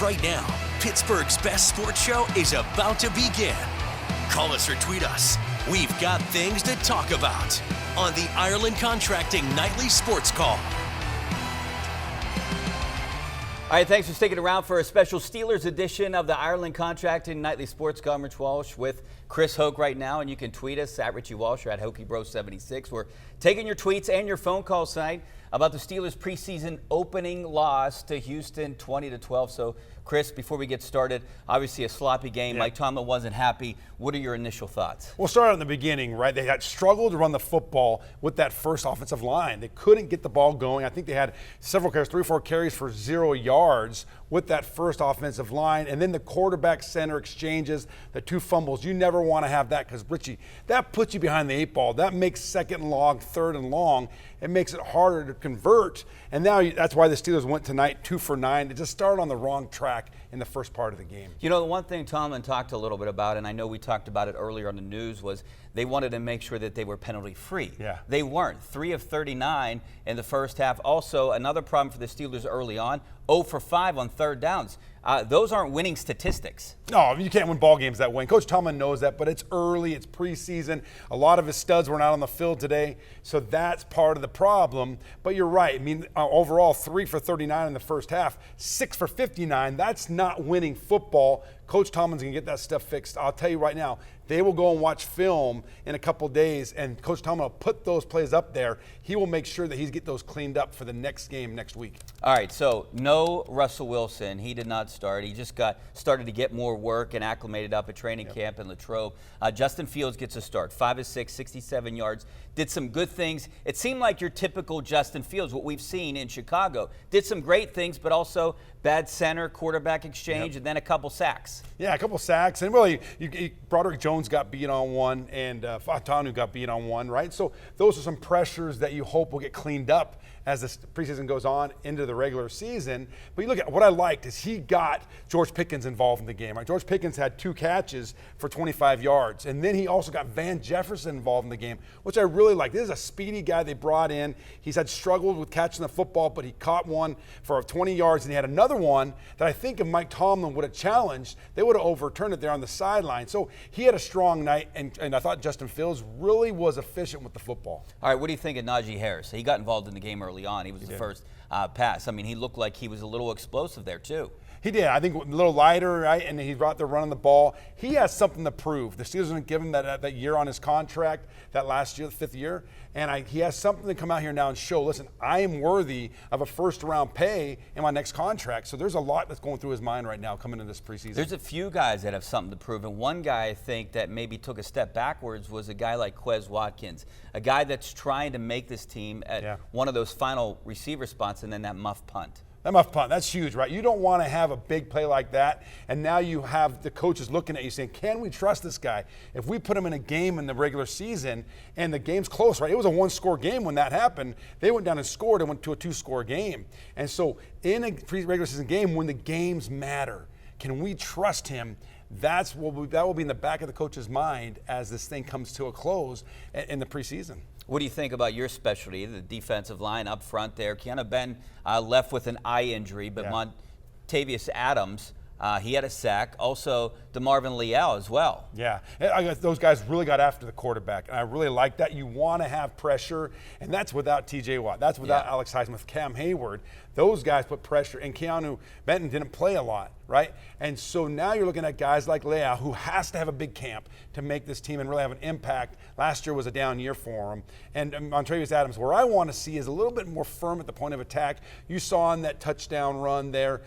right now. Pittsburgh's best sports show is about to begin. Call us or tweet us. We've got things to talk about on the Ireland Contracting Nightly Sports Call. All right, thanks for sticking around for a special Steelers edition of the Ireland Contracting Nightly Sports Call. Rich Walsh with Chris Hoke right now, and you can tweet us at Richie Walsh or at HokeyBro76. We're taking your tweets and your phone calls tonight about the Steelers' preseason opening loss to Houston, 20-12. So, Chris, before we get started, obviously a sloppy game. Mike Tomlin wasn't happy. What are your initial thoughts? We'll start out in the beginning, right? They had struggled to run the football with that first offensive line. They couldn't get the ball going. I think they had several carries, 3 or 4 carries for 0 yards with that first offensive line. And then the quarterback center exchanges, the 2 fumbles. You never want to have that because, Richie, that puts you behind the 8 ball. That makes second and long, third and long. It makes it harder to convert. And now that's why the Steelers went tonight 2 for 9. It just started on the wrong track in the first part of the game. You know, the one thing Tomlin talked a little bit about, and I know we talked about it earlier on the news, was they wanted to make sure that they were penalty-free. Yeah. They weren't. 3 of 39 in the first half. Also, another problem for the Steelers early on, 0 for 5 on third downs. Those aren't winning statistics. No, you can't win ball games that way. Coach Tomlin knows that, but it's early, it's preseason. A lot of his studs were not on the field today, so that's part of the problem. But you're right. I mean, overall, 3 for 39 in the first half, 6 for 59. That's not winning football. Coach Tomlin's going to get that stuff fixed. I'll tell you right now, they will go and watch film in a couple of days, and Coach Tomlin will put those plays up there. He will make sure that he's get those cleaned up for the next game next week. All right, so no Russell Wilson. He did not start. He just started to get more work and acclimated up at training camp in Latrobe. Justin Fields gets a start, 5 of 6, 67 yards. Did some good things. It seemed like your typical Justin Fields, what we've seen in Chicago. Did some great things, but also bad center, quarterback exchange, and then a couple sacks. Yeah, a couple sacks. And really, Broderick Jones got beat on one, and Fatanu got beat on one, right? So those are some pressures that you hope will get cleaned up as the preseason goes on into the regular season. But you look at what I liked is he got George Pickens involved in the game. Right? George Pickens had 2 catches for 25 yards. And then he also got Van Jefferson involved in the game, which I really like. This is a speedy guy they brought in. He's had struggled with catching the football, but he caught one for 20 yards. And he had another one that I think if Mike Tomlin would have challenged, they would have overturned it there on the sideline. So he had a strong night, and I thought Justin Fields really was efficient with the football. All right, what do you think of Najee Harris? He got involved in the game early on. He was the first pass. I mean, he looked like he was a little explosive there, too. He did. I think a little lighter, right? And he's out there running the ball. He has something to prove. The Steelers didn't give him that year on his contract, that last year, the 5th year. And he has something to come out here now and show, listen, I am worthy of a first-round pay in my next contract. So there's a lot that's going through his mind right now coming into this preseason. There's a few guys that have something to prove. And one guy I think that maybe took a step backwards was a guy like Quez Watkins, a guy that's trying to make this team at one of those final receiver spots and then that muff punt. That muff punt, that's huge, right? You don't want to have a big play like that, and now you have the coaches looking at you saying, can we trust this guy? If we put him in a game in the regular season and the game's close, right? It was a 1-score game when that happened. They went down and scored and went to a 2-score game. And so in a regular season game, when the games matter, can we trust him? That will be in the back of the coach's mind as this thing comes to a close in the preseason. What do you think about your specialty, the defensive line up front there? Keanu Ben left with an eye injury, but Montavious Adams, he had a sack. Also, DeMarvin Leal as well. Yeah, those guys really got after the quarterback, and I really like that. You want to have pressure, and that's without T.J. Watt. That's without Alex Highsmith, Cam Hayward. Those guys put pressure, and Keanu Benton didn't play a lot, right? And so now you're looking at guys like Leal, who has to have a big camp to make this team and really have an impact. Last year was a down year for him. And Montravius Adams, where I want to see is a little bit more firm at the point of attack. You saw on that touchdown run there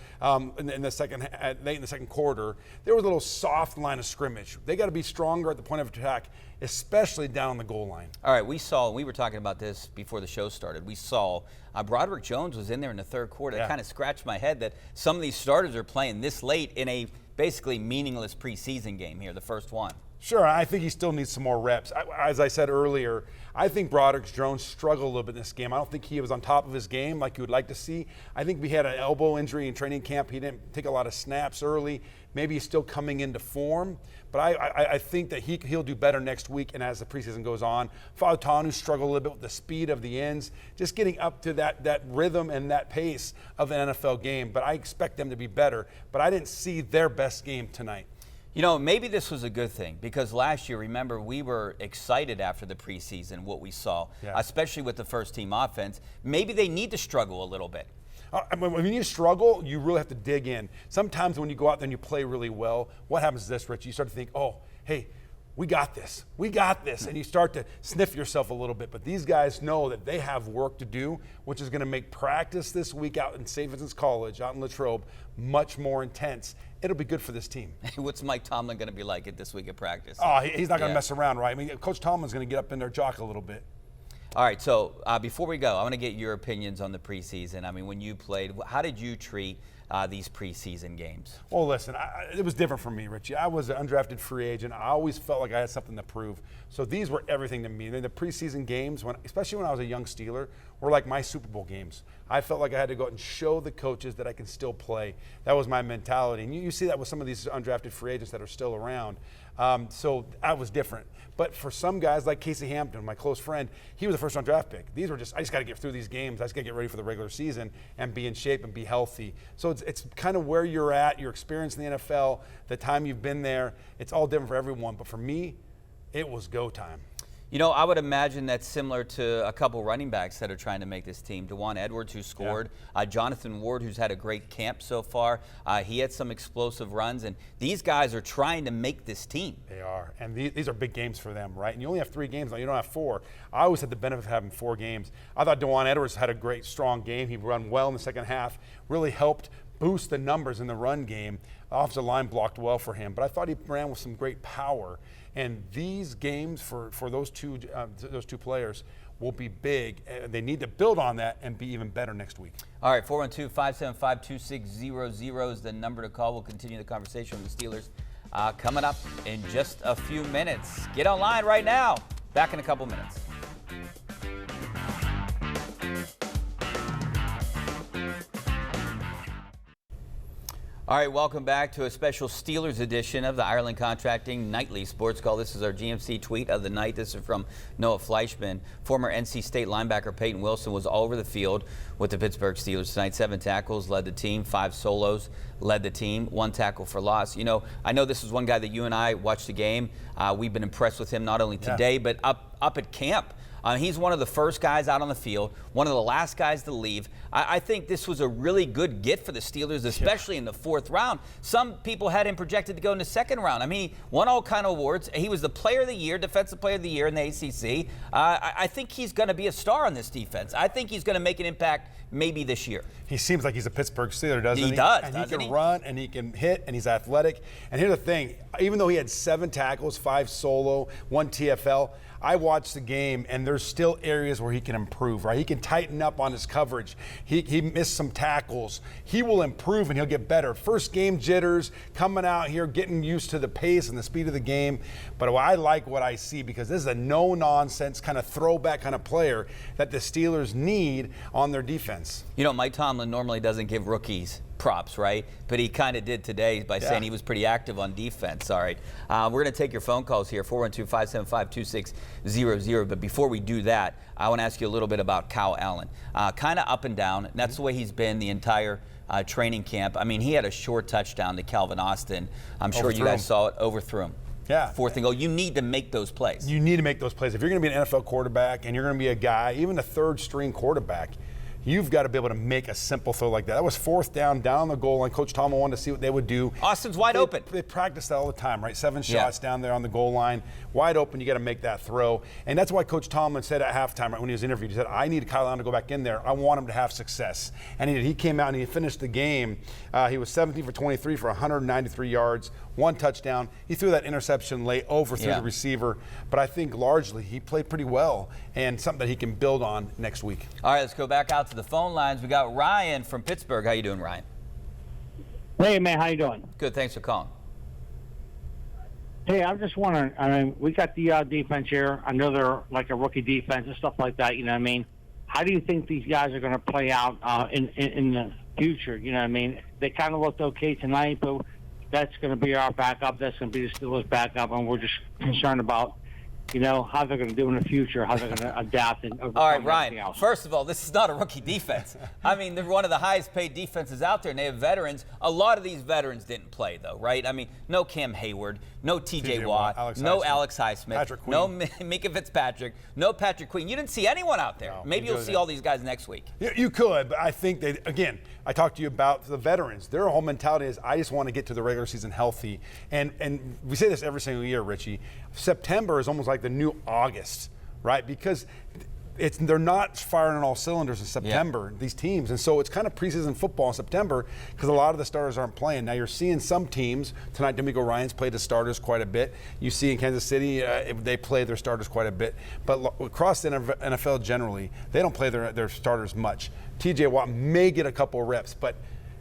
in the second, late in the second quarter, there was a little soft line of scrimmage. They got to be stronger at the point of attack, especially down on the goal line. All right, we were talking about this before the show started. We saw Broderick Jones was in there in the third quarter. It kind of scratched my head that some of these starters are playing this late in a basically meaningless preseason game here, the first one. Sure, I think he still needs some more reps. As I said earlier, I think Broderick Jones struggled a little bit in this game. I don't think he was on top of his game like you would like to see. I think we had an elbow injury in training camp. He didn't take a lot of snaps early. Maybe he's still coming into form. But I think that he'll do better next week and as the preseason goes on. Fautanu struggled a little bit with the speed of the ends, just getting up to that rhythm and that pace of an NFL game. But I expect them to be better. But I didn't see their best game tonight. You know, maybe this was a good thing because last year, remember, we were excited after the preseason, what we saw, especially with the first-team offense. Maybe they need to struggle a little bit. When you struggle, you really have to dig in. Sometimes when you go out there and you play really well, what happens is this, Rich? You start to think, oh, hey, we got this. We got this. And you start to sniff yourself a little bit. But these guys know that they have work to do, which is going to make practice this week out in St. Vincent's College, out in Latrobe, much more intense. It'll be good for this team. What's Mike Tomlin going to be like this week at practice? Oh, he's not going to mess around, right? I mean, Coach Tomlin's going to get up in their jock a little bit. All right, so before we go, I want to get your opinions on the preseason. I mean, when you played, how did you treat these preseason games? Well, listen, it was different for me, Richie. I was an undrafted free agent. I always felt like I had something to prove. So these were everything to me. The preseason games, especially when I was a young Steeler, were like my Super Bowl games. I felt like I had to go out and show the coaches that I can still play. That was my mentality. And you see that with some of these undrafted free agents that are still around. So I was different. But for some guys like Casey Hampton, my close friend, he was a first-round draft pick. These were I just got to get through these games. I just got to get ready for the regular season and be in shape and be healthy. So it's kind of where you're at, your experience in the NFL, the time you've been there. It's all different for everyone. But for me, it was go time. You know, I would imagine that's similar to a couple running backs that are trying to make this team. Dewan Edwards, who scored. Jonathan Ward, who's had a great camp so far. He had some explosive runs. And these guys are trying to make this team. They are. And these are big games for them, right? And you only have 3 games now. You don't have 4. I always had the benefit of having 4 games. I thought Dewan Edwards had a great, strong game. He ran well in the second half. Really helped boost the numbers in the run game. Offensive line blocked well for him. But I thought he ran with some great power. And these games for those two players will be big. They need to build on that and be even better next week. All right, 412-575-2600 is the number to call. We'll continue the conversation with the Steelers coming up in just a few minutes. Get online right now. Back in a couple minutes. All right, welcome back to a special Steelers edition of the Ireland Contracting Nightly Sports Call. This is our GMC tweet of the night. This is from Noah Fleischman. Former NC State linebacker Peyton Wilson was all over the field with the Pittsburgh Steelers tonight. 7 tackles, led the team. 5 solos, led the team. 1 tackle for loss. You know, I know this is one guy that you and I watched the game. We've been impressed with him not only today, but up at camp. He's one of the first guys out on the field, one of the last guys to leave. I think this was a really good get for the Steelers, especially in the 4th round. Some people had him projected to go in the 2nd round. I mean, he won all kind of awards. He was the Player of the Year, Defensive Player of the Year in the ACC. I think he's going to be a star on this defense. I think he's going to make an impact maybe this year. He seems like he's a Pittsburgh Steeler, doesn't he? He does, and he can run, and he can hit, and he's athletic. And here's the thing. Even though he had 7 tackles, 5 solo, 1 TFL, I watched the game, and there's still areas where he can improve, right? He can tighten up on his coverage. He missed some tackles. He will improve, and he'll get better. First game jitters, coming out here, getting used to the pace and the speed of the game. But I like what I see because this is a no-nonsense kind of throwback kind of player that the Steelers need on their defense. You know, Mike Tomlin normally doesn't give rookies props, right? But he kind of did today by saying he was pretty active on defense. All right. We're going to take your phone calls here, 412-575-2600. But before we do that, I want to ask you a little bit about Kyle Allen. Kind of up and down. And that's the way he's been the entire training camp. I mean, he had a short touchdown to Calvin Austin. I'm sure you guys saw it, overthrew him. Yeah. 4th and goal. You need to make those plays. You need to make those plays. If you're going to be an NFL quarterback and you're going to be a guy, even a 3rd-string quarterback, you've got to be able to make a simple throw like that. That was 4th down on the goal line. Coach Tomlin wanted to see what they would do. Austin's wide open. They practice that all the time, right? 7 shots down there on the goal line. Wide open, you got to make that throw. And that's why Coach Tomlin said at halftime, right, when he was interviewed, he said, I need Kyle Allen to go back in there. I want him to have success. And he came out and he finished the game. He was 17 for 23 for 193 yards, 1 touchdown. He threw that interception late, overthrew the receiver. But I think largely he played pretty well and something that he can build on next week. All right, let's go back out to the phone lines. We got Ryan from Pittsburgh. How you doing, Ryan? Hey, man, how you doing? Good, thanks for calling. Hey, I'm just wondering, I mean, we got the defense here. I know they're like a rookie defense and stuff like that, you know what I mean? How do you think these guys are going to play out in the future? You know what I mean? They kind of looked okay tonight, but that's going to be our backup. That's going to be the Steelers' backup, and we're just concerned about, you know, how they're going to do in the future, how they're going to adapt and overcome all right, Ryan, else. first of all, this is not a rookie defense. I mean, they're one of the highest paid defenses out there, and they have veterans. A lot of these veterans didn't play, though, right? I mean, no Cam Hayward, no T.J. Watt, no Alex Highsmith, no Mika Fitzpatrick, no Patrick Queen. You didn't see anyone out there. No, maybe you'll see all these guys next week. You could, but I think they, again, I talked to you about the veterans. Their whole mentality is, I just want to get to the regular season healthy. And we say this every single year, Richie. September is almost like the new August, right? Because they're not firing on all cylinders in September, these teams. And so it's kind of preseason football in September because a lot of the starters aren't playing. Now you're seeing some teams, tonight D'Amico Ryans played the starters quite a bit. You see in Kansas City, they play their starters quite a bit. But across the NFL generally, they don't play their starters much. T.J. Watt may get a couple reps, but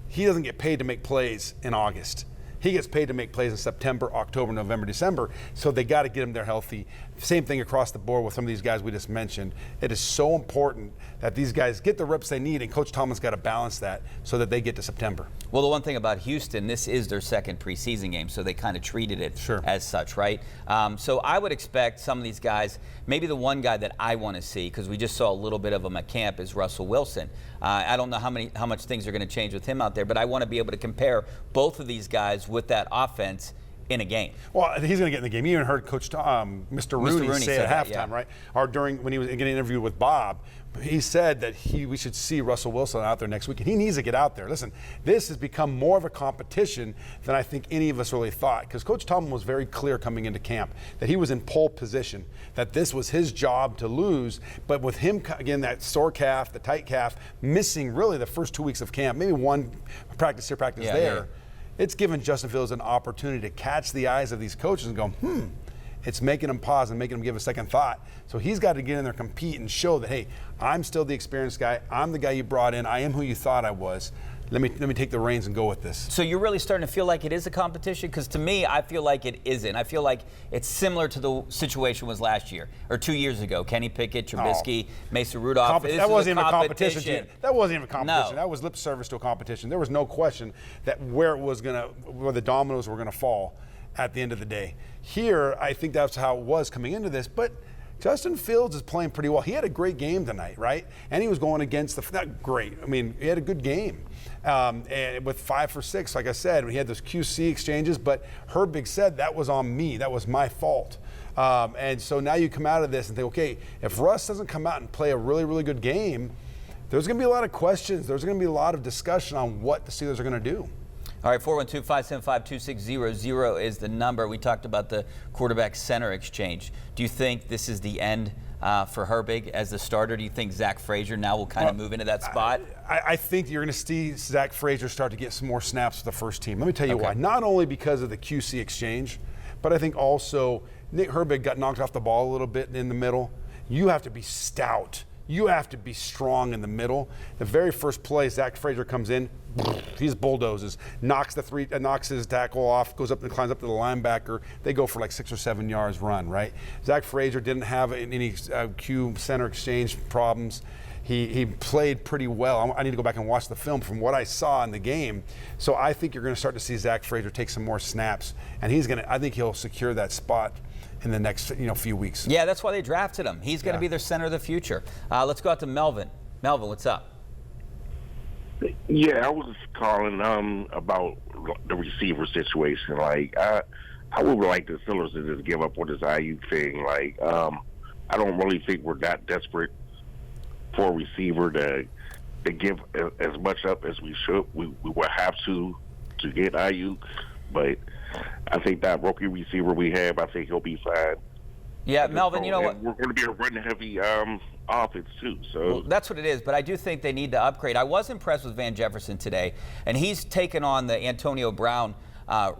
he doesn't get paid to make plays in August. He gets paid to make plays in September, October, November, December, so they got to get him there healthy. Same thing across the board with some of these guys we just mentioned. It is so important that these guys get the reps they need, and Coach Tomlin's got to balance that so that they get to September. Well, the one thing about Houston, this is their second preseason game, so they kind of treated it as such, right? So I would expect some of these guys, maybe the one guy that I want to see, because we just saw a little bit of him at camp, is Russell Wilson. I don't know how much things are going to change with him out there, but I want to be able to compare both of these guys with that offense in a game. Well, he's going to get in the game. You even heard Coach Mr. Rooney say at halftime, right? Or when he was getting interviewed with Bob, he said that we should see Russell Wilson out there next week, and he needs to get out there. Listen, this has become more of a competition than I think any of us really thought, because Coach Tomlin was very clear coming into camp that he was in pole position, that this was his job to lose. But with him, again, that sore calf, the tight calf, missing really the first 2 weeks of camp, maybe one practice here, practice there. Yeah. It's given Justin Fields an opportunity to catch the eyes of these coaches and go, it's making them pause and making them give a second thought. So he's got to get in there, compete, and show that, hey, I'm still the experienced guy. I'm the guy you brought in. I am who you thought I was. Let me take the reins and go with this. So you're really starting to feel like it is a competition? Because to me, I feel like it isn't. I feel like it's similar to the situation was last year or 2 years ago. Kenny Pickett, Trubisky, Mason Rudolph. That wasn't even a competition. That wasn't even a competition. No. That was lip service to a competition. There was no question that where the dominoes were gonna fall at the end of the day. Here, I think that's how it was coming into this, but Justin Fields is playing pretty well. He had a great game tonight, right? And he was going against not great. I mean, he had a good game. And with 5 for 6, like I said, we had those QC exchanges, but Herbig said that was on me. That was my fault. And so now you come out of this and think, okay, if Russ doesn't come out and play a really, really good game, there's going to be a lot of questions. There's going to be a lot of discussion on what the Steelers are going to do. All right, 412-575-2600 is the number. We talked about the quarterback-center exchange. Do you think this is the end for Herbig as the starter? Do you think Zach Frazier now will kind of move into that spot? I think you're going to see Zach Frazier start to get some more snaps with the first team. Let me tell you why. Not only because of the QC exchange, but I think also Nick Herbig got knocked off the ball a little bit in the middle. You have to be stout. You have to be strong in the middle. The very first play, Zach Frazier comes in, he bulldozes, knocks his tackle off, goes up and climbs up to the linebacker. They go for like 6 or 7 yards run, right? Zach Frazier didn't have any Q center exchange problems. He played pretty well. I need to go back and watch the film from what I saw in the game. So I think you're going to start to see Zach Frazier take some more snaps, and I think he'll secure that spot in the next few weeks. Yeah, that's why they drafted him. He's going to be their center of the future. Let's go out to Melvin. Melvin, what's up? Yeah, I was calling about the receiver situation. Like, I would like the Steelers to just give up on this IU thing. Like, I don't really think we're that desperate for a receiver to give as much up as we should. We will have to get IU, but I think that rookie receiver we have, I think he'll be fine. Yeah, Melvin, you know what? We're going to be a run-heavy offense, too. So well, that's what it is, but I do think they need to upgrade. I was impressed with Van Jefferson today, and he's taken on the Antonio Brown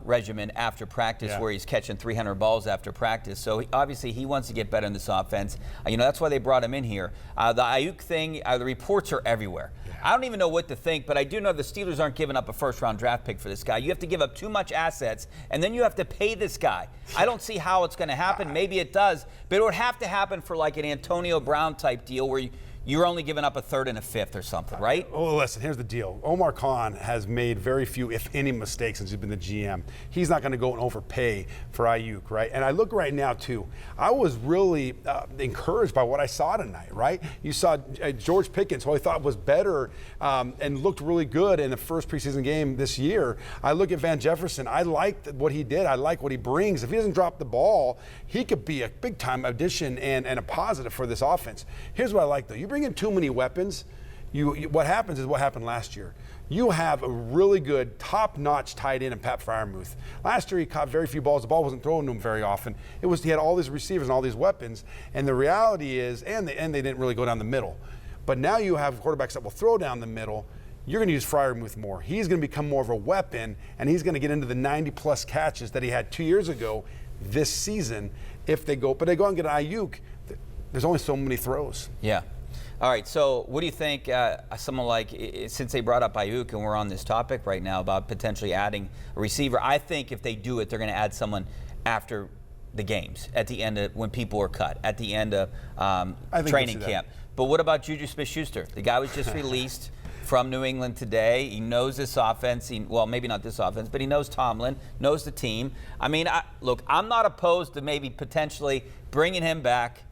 regimen after practice where he's catching 300 balls after practice. So obviously he wants to get better in this offense. That's why they brought him in here. The Ayuk thing, the reports are everywhere. I don't even know what to think, but I do know the Steelers aren't giving up a first-round draft pick for this guy. You have to give up too much assets, and then you have to pay this guy. I don't see how it's going to happen. Maybe it does, but it would have to happen for like an Antonio Brown type deal where you're only giving up a third and a fifth or something, right? Well, listen, here's the deal. Omar Khan has made very few, if any, mistakes since he's been the GM. He's not going to go and overpay for Ayuk, right? And I look right now, too. I was really encouraged by what I saw tonight, right? You saw George Pickens, who I thought was better and looked really good in the first preseason game this year. I look at Van Jefferson. I liked what he did. I like what he brings. If he doesn't drop the ball, he could be a big-time addition and a positive for this offense. Here's what I like, though. You bring in too many weapons, what happens is what happened last year. You have a really good, top-notch tight end in Pat Freiermuth. Last year, he caught very few balls. The ball wasn't thrown to him very often. He had all these receivers and all these weapons. And the reality is, and they didn't really go down the middle. But now you have quarterbacks that will throw down the middle. You're going to use Freiermuth more. He's going to become more of a weapon, and he's going to get into the 90-plus catches that he had 2 years ago this season if they go. But they go and get an Ayuk. There's only so many throws. Yeah. All right, so what do you think, someone like, since they brought up Ayuk and we're on this topic right now about potentially adding a receiver, I think if they do it, they're going to add someone after the games, at the end of when people are cut, at the end of training camp. But what about Juju Smith-Schuster? The guy was just released from New England today. He knows this offense. Well, maybe not this offense, but he knows Tomlin, knows the team. I mean, look, I'm not opposed to maybe potentially bringing him back.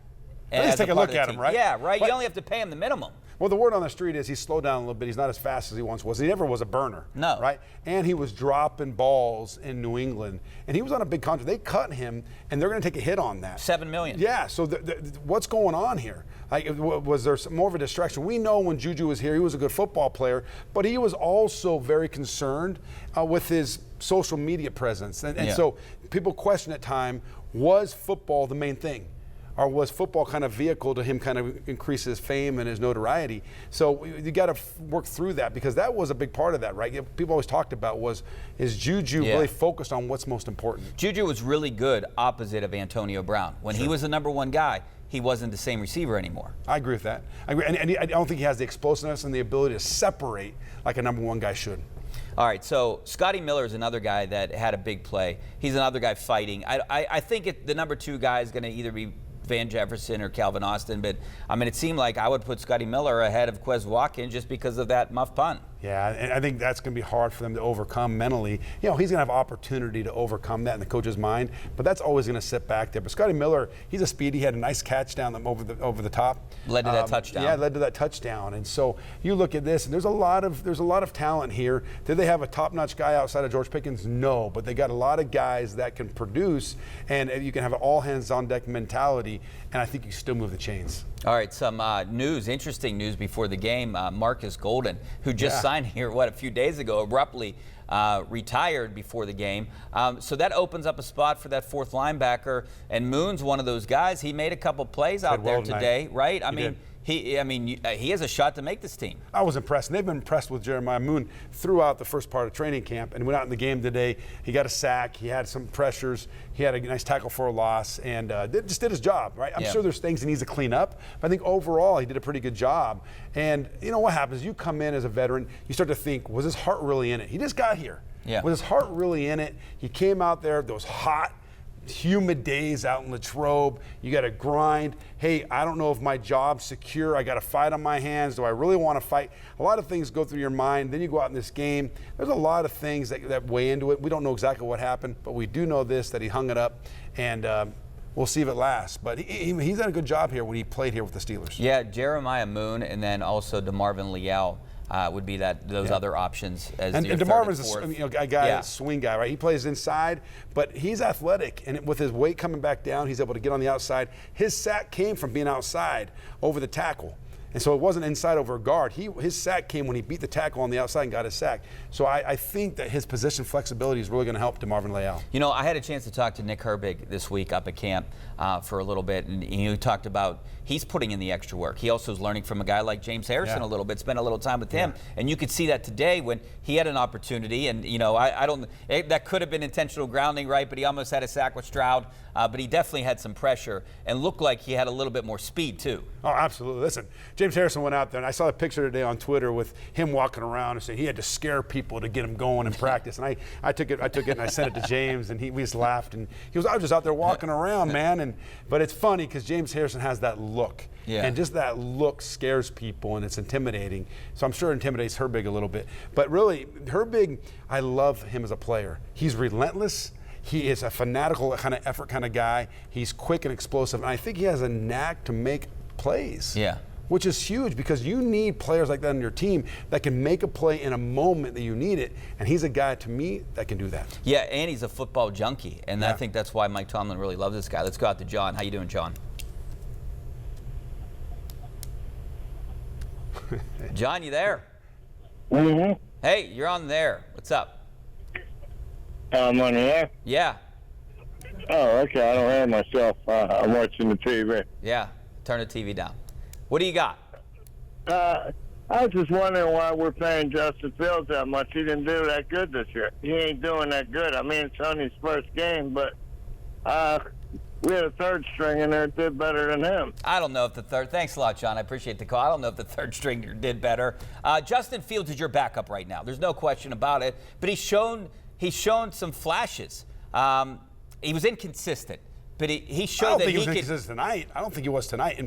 At least take a look at him, right? Yeah, right. But you only have to pay him the minimum. Well, the word on the street is he's slowed down a little bit. He's not as fast as he once was. He never was a burner. No. Right? And he was dropping balls in New England. And he was on a big contract. They cut him, and they're going to take a hit on that. $7 million. Yeah. So what's going on here? Like, was there more of a distraction? We know when Juju was here, he was a good football player, but he was also very concerned with his social media presence. And so people question at time, was football the main thing? Or was football kind of vehicle to him kind of increase his fame and his notoriety? So you got to work through that, because that was a big part of that, right? People always talked about is Juju really focused on what's most important? Juju was really good opposite of Antonio Brown. When he was the number one guy, he wasn't the same receiver anymore. I agree with that. I agree. And I don't think he has the explosiveness and the ability to separate like a number one guy should. All right, so Scotty Miller is another guy that had a big play. He's another guy fighting. I think the number two guy is going to either be Van Jefferson or Calvin Austin, but I mean, it seemed like I would put Scotty Miller ahead of Quez Watkins just because of that muff punt. Yeah, and I think that's going to be hard for them to overcome mentally. He's going to have opportunity to overcome that in the coach's mind, but that's always going to sit back there. But Scotty Miller, he's a speedy. He had a nice catch down over the top. Led to that touchdown. Yeah, led to that touchdown. And so you look at this, and there's a lot of talent here. Did they have a top-notch guy outside of George Pickens? No, but they got a lot of guys that can produce, and you can have an all-hands-on-deck mentality, and I think you still move the chains. All right, some interesting news before the game. Marcus Golden, who just signed here, a few days ago, abruptly retired before the game. So that opens up a spot for that fourth linebacker, and Moon's one of those guys. He made a couple plays out there today, right? He has a shot to make this team. I was impressed, and they've been impressed with Jeremiah Moon throughout the first part of training camp, and went out in the game today. He got a sack. He had some pressures. He had a nice tackle for a loss, and just did his job, right? I'm sure there's things he needs to clean up, but I think overall he did a pretty good job. And you know what happens? You come in as a veteran, you start to think, was his heart really in it? He just got here. Yeah. Was his heart really in it? He came out there, those hot, humid days out in Latrobe. You got to grind. Hey, I don't know if my job's secure. I got a fight on my hands. Do I really want to fight? A lot of things go through your mind. Then you go out in this game. There's a lot of things that weigh into it. We don't know exactly what happened, but we do know this, that he hung it up, and we'll see if it lasts. But he's done a good job here when he played here with the Steelers. Yeah, Jeremiah Moon, and then also DeMarvin Leal. Would be those other options as and DeMarvin's a guy, a swing guy, right? He plays inside, but he's athletic, and with his weight coming back down, he's able to get on the outside. His sack came from being outside over the tackle. And so it wasn't inside over a guard. His sack came when he beat the tackle on the outside and got his sack. So I think that his position flexibility is really going to help DeMarvin Leal. You know, I had a chance to talk to Nick Herbig this week up at camp for a little bit, and he talked about he's putting in the extra work. He also is learning from a guy like James Harrison a little bit, spent a little time with him, and you could see that today when he had an opportunity. And you know, that could have been intentional grounding, right? But he almost had a sack with Stroud, but he definitely had some pressure and looked like he had a little bit more speed too. Oh, absolutely. Listen, James Harrison went out there, and I saw a picture today on Twitter with him walking around and saying he had to scare people to get him going in practice. And I took it and I sent it to James, and we just laughed. And he was, I was just out there walking around, man. But it's funny because James Harrison has that look. Yeah. And just that look scares people, and it's intimidating. So I'm sure it intimidates Herbig a little bit. But really, Herbig, I love him as a player. He's relentless. He is a fanatical kind of effort kind of guy. He's quick and explosive. And I think he has a knack to make plays. Yeah. Which is huge because you need players like that on your team that can make a play in a moment that you need it. And he's a guy, to me, that can do that. Yeah, and he's a football junkie. And I think that's why Mike Tomlin really loves this guy. Let's go out to John. How you doing, John? John, you there? Mm-hmm. Hey, you're on there. What's up? I'm on the air? Yeah. Oh, okay. I don't hear myself. I'm watching the TV. Yeah. Turn the TV down. What do you got? I was just wondering why we're paying Justin Fields that much. He didn't do that good this year. He ain't doing that good. I mean, it's only his first game, but we had a third string in there that did better than him. I don't know if the third. Thanks a lot, John. I appreciate the call. I don't know if the third stringer did better. Justin Fields is your backup right now. There's no question about it. But he's shown some flashes. He was inconsistent. But he showed that he could. I don't think he was inconsistent tonight. I don't think he was tonight.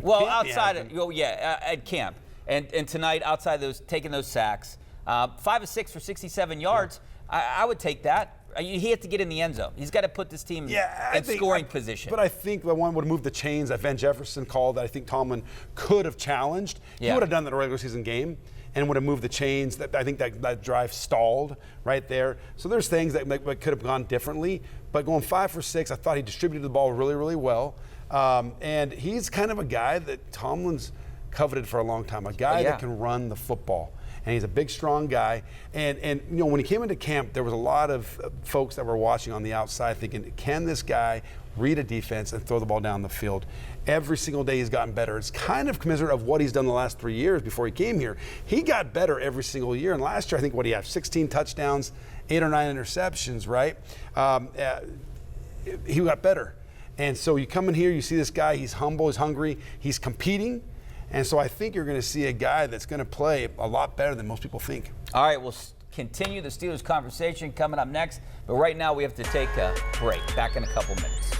At camp. And tonight, outside those, taking those sacks, 5 of 6 for 67 yards, I would take that. He has to get in the end zone. He's got to put this team in scoring position. But I think the one would move the chains that Van Jefferson called that I think Tomlin could have challenged. He would have done that in a regular season game and would have moved the chains. That I think that drive stalled right there. So there's things that could have gone differently. But going 5 for 6, I thought he distributed the ball really, really well. And he's kind of a guy that Tomlin's coveted for a long time, a guy that can run the football. And he's a big, strong guy. And you know, when he came into camp, there was a lot of folks that were watching on the outside thinking, can this guy read a defense and throw the ball down the field? Every single day he's gotten better. It's kind of commensurate of what he's done the last 3 years before he came here. He got better every single year. And last year, I think, what he had, 16 touchdowns, 8 or 9 interceptions, right? He got better. And so you come in here, you see this guy, he's humble, he's hungry, he's competing. And so I think you're going to see a guy that's going to play a lot better than most people think. All right, we'll continue the Steelers conversation coming up next. But right now we have to take a break. Back in a couple minutes.